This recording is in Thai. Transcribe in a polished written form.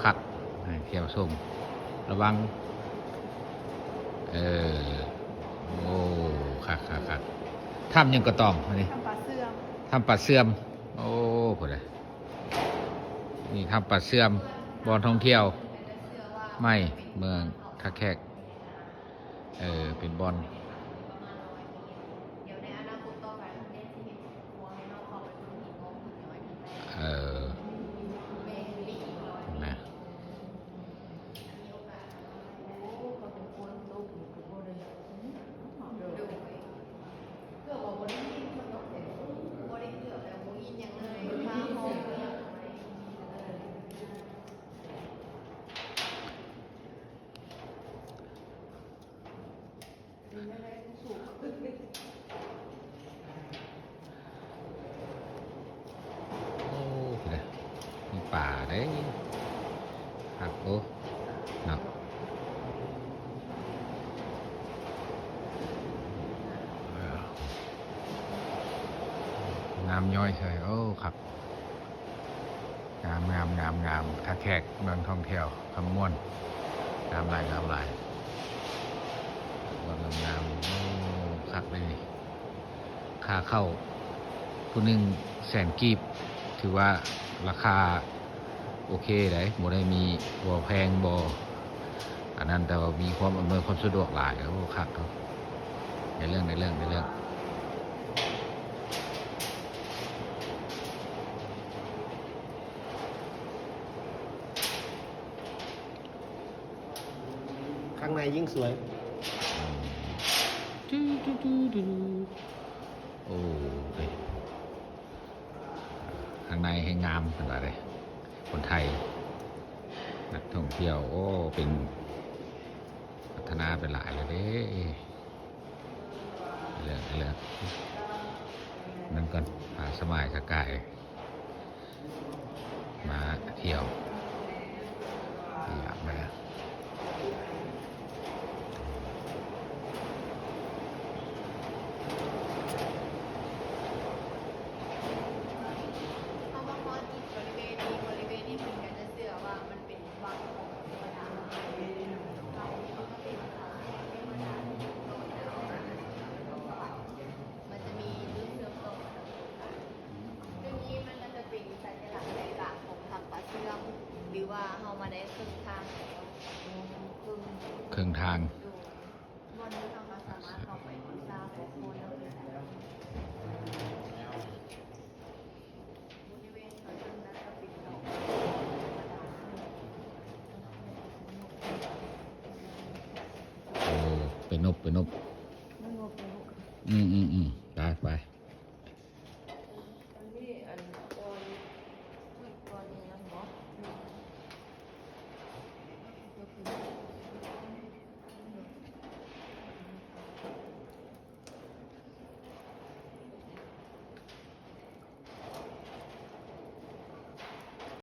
คักเที่ยวชมระวังโอ้คักถ้ำยังกระตองอันนี้ ทำปลาเสื่อม ถ้ำป่าเสื่อมโอ้พอเลยนี่ถ้ำป่าเสื่อมบอนท่องเที่ยวไม่เมืองท่าแขกเป็นบอนนะมีป่าเด้ครับโอ้เนาะน้ำย่อยใช่โอ้ครับงามท่าแขกเมืองท่องเที่ยวคำม่วนงามลายวันงามโอ้คักเลยค่าเข้าผู้หนึ่ง100,000 กีบถือว่าราคาโอเคเลยบ่ได้มีบ่แพงบ่อันนั้นแต่ว่ามีความอำนวยความสะดวกหลายโอ้คักครับในเรื่องข้างในยิ่งสวยโอ้ข้างในให้งามขนาดไหนคนไทยนักท่องเที่ยวโอ้เป็นพัฒนาไปหลายเลยเด้เรื่องนั่นก่อนพาสมัยสกายมาเที่ยวอยากมาหรือว่าเฮามาได้ครึ่งทางครึ่งทางวันนี้เราสามารถเข้าไปที่ซาของโคนแล้วบริเวณตรงนั้นก็ปิดดอกโอ้เป็นนบไม่งบไป